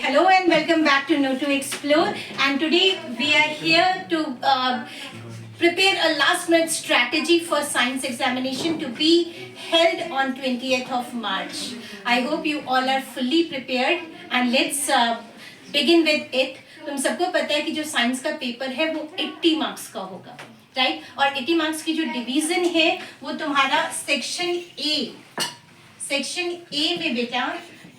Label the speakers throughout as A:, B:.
A: Hello and welcome back to Know to Explore, and today we are here to prepare a last minute strategy for science examination to be held on 20th of March. I hope you all are fully prepared and let's begin with it. तुम सबको पता है कि जो science का paper है वो 80 marks का होगा, राइट? और 80 मार्क्स की जो डिवीजन है वो तुम्हारा सेक्शन ए में बेटा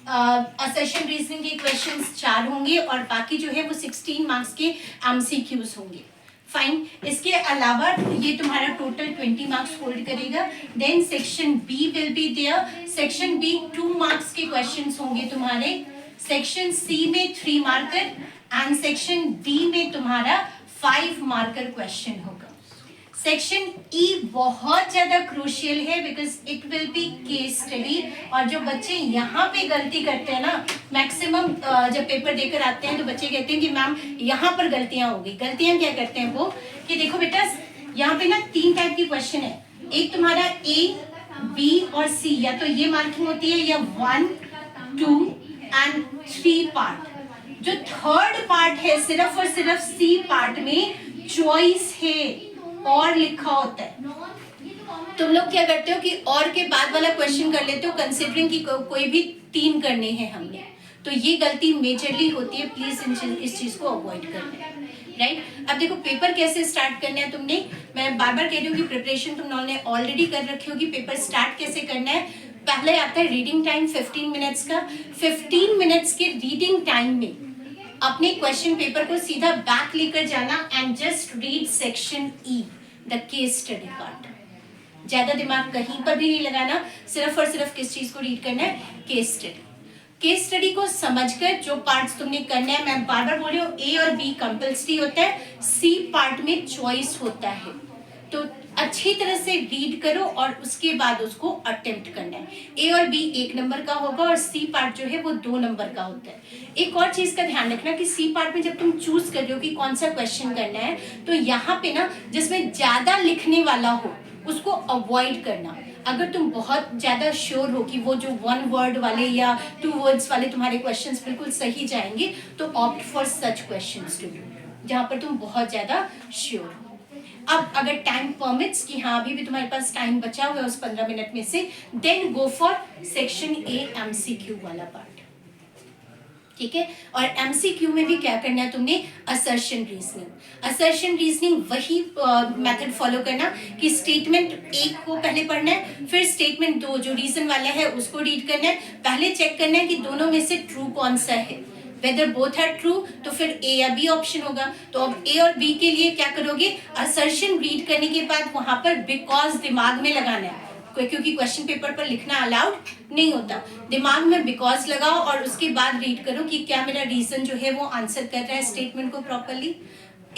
A: असर्शन रीजनिंग के क्वेश्चंस 4 होंगे और बाकी जो है वो 16 मार्क्स के एमसीक्यूज होंगे। फाइन। इसके अलावा ये तुम्हारा टोटल 20 मार्क्स होल्ड करेगा। Then section B will be there. Section B 2 marks के क्वेश्चंस होंगे तुम्हारे। सेक्शन सी में 3 मार्कर एंड सेक्शन डी में तुम्हारा 5 मार्कर क्वेश्चन होगा। सेक्शन ई बहुत ज्यादा क्रूशियल है because it will be case study. और जो बच्चे यहाँ पे गलती करते हैं ना, मैक्सिमम जब पेपर देकर आते हैं तो बच्चे कहते हैं कि मैम यहाँ पर गलतियां हो गई। गलतियां क्या करते हैं वो कि देखो बेटा यहाँ पे ना 3 टाइप की क्वेश्चन है। एक तुम्हारा ए, बी और सी, या तो ये मार्किंग होती है या 1, 2 एंड 3 पार्ट। जो थर्ड पार्ट है सिर्फ और सिर्फ सी पार्ट में चॉइस है और लिखा होता है। तुम लोग क्या करते हो कि और के बाद वाला क्वेश्चन कर लेते हो कंसिडरिंग कि कोई भी 3 करने हैं हमने, तो ये गलती मेजरली होती है। प्लीज इस चीज को अवॉइड करना है, राइट? अब देखो पेपर कैसे स्टार्ट करना है तुमने, मैं बार बार कह रही हूँ कि प्रिपरेशन तुम लोगों ने ऑलरेडी कर रखी होगी। पेपर स्टार्ट कैसे करना है, पहले आता है रीडिंग टाइम 15 मिनट्स का। 15 मिनट्स के रीडिंग टाइम में अपने क्वेश्चन पेपर को सीधा बैक लेकर जाना and just read section E, the case study part. ज्यादा दिमाग कहीं पर भी नहीं लगाना, सिर्फ और सिर्फ किस चीज को रीड करना है, केस स्टडी। केस स्टडी को समझकर जो पार्ट्स तुमने करना है, मैं बार बार बोल रही हूँ ए और बी कंपल्सरी होता है, सी पार्ट में चॉइस होता है। तो अच्छी तरह से रीड करो और उसके बाद उसको अटेम्प्ट करना है। ए और बी 1 नंबर का होगा और सी पार्ट जो है वो 2 नंबर का होता है। एक और चीज का ध्यान रखना कि सी पार्ट में जब तुम चूज कर रहे हो कि कौन सा क्वेश्चन करना है, तो यहाँ पे ना जिसमें ज्यादा लिखने वाला हो उसको अवॉइड करना। अगर तुम बहुत ज्यादा श्योर हो कि वो जो 1 वर्ड वाले या 2 वर्ड्स वाले तुम्हारे क्वेश्चंस बिल्कुल सही जाएंगे, तो opt for such questions to do जहां पर तुम बहुत ज्यादा श्योर हो। अब अगर टाइम परमिट्स कि हाँ अभी भी तुम्हारे पास टाइम बचा हुआ है उस 15 मिनट में से, then go for section A MCQ वाला पार्ट, ठीक है? और एमसीक्यू में भी क्या करना है तुमने, असर्शन रीजनिंग। असर्शन रीजनिंग वही मेथड फॉलो करना कि स्टेटमेंट 1 को पहले पढ़ना है, फिर स्टेटमेंट 2 जो रीजन वाला है उसको रीड करना है। पहले चेक करना है कि दोनों में से ट्रू कौन सा है। वेदर बोथ आर ट्रू तो फिर ए या बी ऑप्शन होगा। तो अब ए और बी के लिए क्या करोगे, असर्शन रीड करने के बाद वहां पर बिकॉज दिमाग में लगाना है, क्योंकि क्वेश्चन पेपर पर लिखना अलाउड नहीं होता। दिमाग में बिकॉज लगाओ और उसके बाद रीड करो कि क्या मेरा रीजन जो है वो आंसर कर रहा है स्टेटमेंट को properly.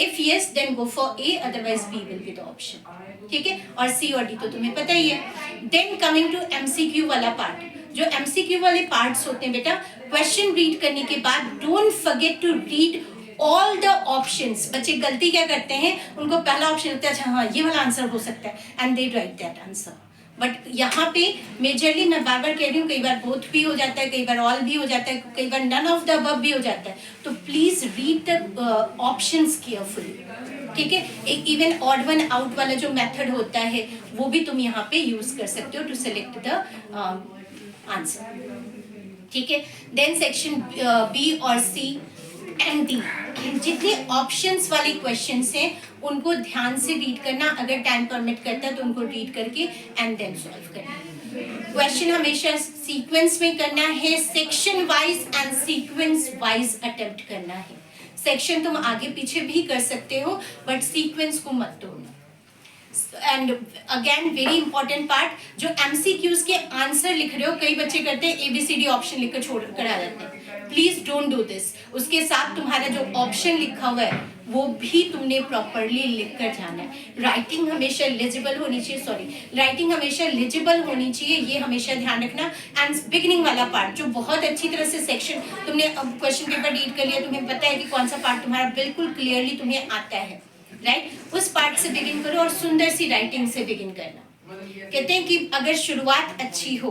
A: If yes then go for A, otherwise B will be the option, ठीक है? और सी और डी तो तुम्हें पता ही है। देन कमिंग टू एमसीक्यू वाला पार्ट, जो एमसीक्यू वाले पार्ट्स होते हैं बेटा, क्वेश्चन रीड करने के बाद don't forget to read all the options. बच्चे गलती क्या करते हैं, उनको पहला ऑप्शन लगता है अच्छा हाँ ये वाला आंसर हो सकता है and they right that answer. But यहाँ पे मेजरली मैं बार बार कह रही हूँ, कई बार बोथ भी हो जाता है, कई बार ऑल भी हो जाता है, कई बार नन ऑफ द अबव भी हो जाता है। तो please read the options carefully, ठीक है? एक इवन ऑड वन आउट वाला जो मेथड होता है वो भी तुम यहाँ पे यूज कर सकते हो टू सेलेक्ट द आंसर, ठीक है? देन सेक्शन बी और सी एंड डी, जितने ऑप्शंस वाले क्वेश्चंस हैं उनको ध्यान से रीड करना। अगर टाइम परमिट करता है तो उनको रीड करके एंड देन सॉल्व करना। क्वेश्चन हमेशा सीक्वेंस में करना है, section wise and sequence wise attempt करना है। सेक्शन तुम आगे पीछे भी कर सकते हो बट सीक्वेंस को मत तोड़ना। And again very important part, जो एमसीक्यूज के आंसर लिख रहे हो, कई बच्चे करते हैं एबीसीडी ऑप्शन लिखकर छोड़ कर आ जाते हैं। Please don't do this. उसके साथ तुम्हारा जो ऑप्शन लिखा हुआ है वो भी तुमने प्रॉपरली लिख कर जाना है। राइटिंग हमेशा लेजिबल होनी चाहिए, राइटिंग हमेशा लेजिबल होनी चाहिए, ये हमेशा ध्यान रखना। एंड बिगिनिंग वाला पार्ट जो बहुत अच्छी तरह से सेक्शन तुमने अब क्वेश्चन पेपर रीड कर लिया, तुम्हें पता है कि कौन सा पार्ट तुम्हारा बिल्कुल क्लियरली तुम्हें आता है, राइट? उस पार्ट से बिगिन करो और सुंदर सी राइटिंग से बिगिन करना। कहते हैं कि अगर शुरुआत अच्छी हो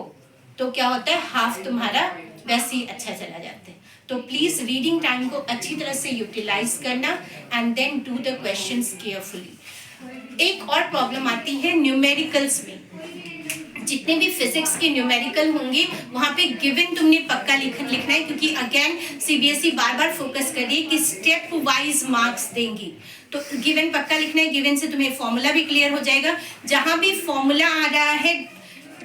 A: तो क्या होता है, हाफ तुम्हारा वैसे ही अच्छा चला जाता है। तो तो प्लीज रीडिंग टाइम को अच्छी तरह से यूटिलाइज करना and then do the questions carefully. एक और प्रॉब्लम आती है न्यूमेरिकल्स में, जितने भी फिजिक्स के न्यूमेरिकल होंगे वहां पे गिवन तुमने पक्का लिखना है, क्योंकि अगेन सीबीएसई बार बार फोकस कर रही है कि स्टेप वाइज मार्क्स देंगी, तो गिवन पक्का लिखना है। गिवन से तुम्हें फॉर्मूला भी क्लियर हो जाएगा। जहां भी फॉर्मूला आ रहा है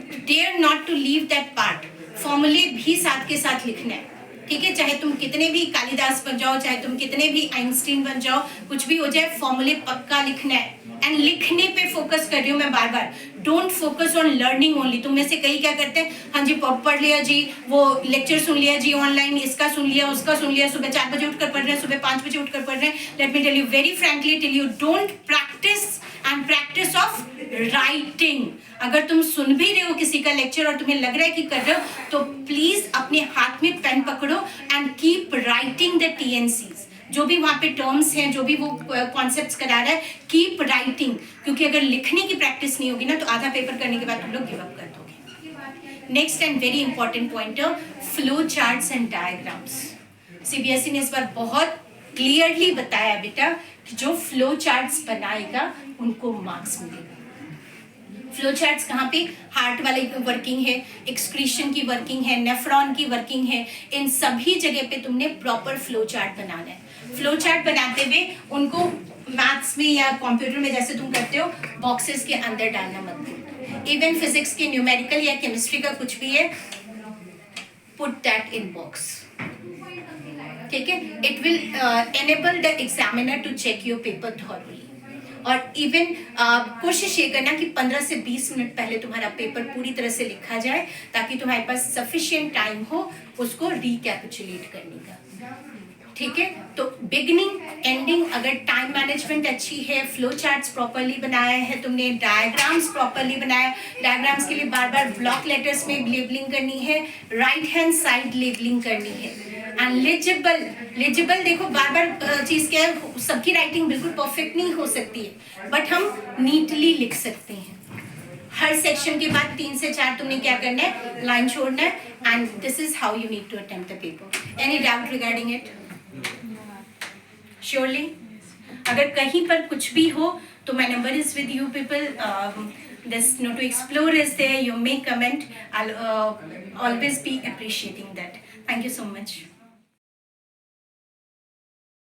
A: dare not to leave that part, फॉर्मूले भी साथ के साथ लिखना है, ठीक है। चाहे तुम कितने भी कालिदास बन जाओ, चाहे तुम कितने भी आइंस्टीन बन जाओ, कुछ भी हो जाए, फॉर्मूले पक्का लिखना है। एंड लिखने पे फोकस कर रही हूँ मैं बार बार, don't focus on learning only. तुम में से कई क्या करते हैं, हाँ जी पढ़ लिया जी, वो लेक्चर सुन लिया जी ऑनलाइन, इसका सुन लिया उसका सुन लिया, सुबह 4 बजे उठकर पढ़ रहे हैं, सुबह 5 बजे उठकर पढ़ रहे हैं। Let me tell you very frankly tell you, don't practice and practice of writing. अगर तुम सुन भी रहे हो किसी का लेक्चर और तुम्हें लग रहा है कि कर रहे हो, तो प्लीज अपने हाथ में पेन पकड़ो and keep writing the TNCs, जो भी वहाँ पे टर्म्स हैं, जो भी वो कॉन्सेप्ट्स करा रहा है, कीप राइटिंग। क्योंकि अगर लिखने की प्रैक्टिस नहीं होगी ना, तो आधा पेपर करने के बाद तुम लोग गिव अप कर दोगे। Next and very important pointer, flow charts and diagrams. CBSE ने इस बार बहुत क्लियरली बताया बेटा कि जो फ्लो चार्ट्स बनाएगा उनको मार्क्स मिलेगा। फ्लो चार्ट्स कहाँ पे, हार्ट वाले वर्किंग है, एक्सक्रीशन की वर्किंग है, नेफ्रॉन की वर्किंग है, इन सभी जगह पे तुमने प्रॉपर फ्लो चार्ट बनाना है। फ्लो चार्ट बनाते हुए उनको मैथ्स में या कंप्यूटर में जैसे तुम करते हो बॉक्सेस के अंदर डालना मत भूलना। इवन फिजिक्स के न्यूमेरिकल या केमिस्ट्री का कुछ भी है, पुट दैट इन बॉक्स, ठीक है। It will enable the examiner to check your paper thoroughly. और इवन कोशिश ये करना कि 15 से 20 मिनट पहले तुम्हारा पेपर पूरी तरह से लिखा जाए, ताकि तुम्हारे पास सफिशिएंट टाइम हो उसको रिकैपिचुलेट करने का, ठीक है। तो बिगिनिंग एंडिंग, अगर टाइम मैनेजमेंट अच्छी है, फ्लो चार्ट्स प्रॉपरली बनाया है तुमने, डायग्राम्स प्रॉपरली बनाया, डायग्राम्स के लिए बार बार ब्लॉक लेटर्स में लेबलिंग करनी है, राइट हैंड साइड लेबलिंग करनी है, एंड लेजिबल देखो बार बार चीज क्या है, सबकी राइटिंग बिल्कुल परफेक्ट नहीं हो सकती है, बट हम नीटली लिख सकते हैं। हर सेक्शन के बाद 3 से 4 तुमने क्या करना है, लाइन छोड़ना है, and this is how you need to attempt the paper. Any doubt regarding it? Surely. अगर कहीं पर कुछ भी हो तो my number is with you people. This to explore is there. You may comment. I'll always be appreciating that. Thank you so much.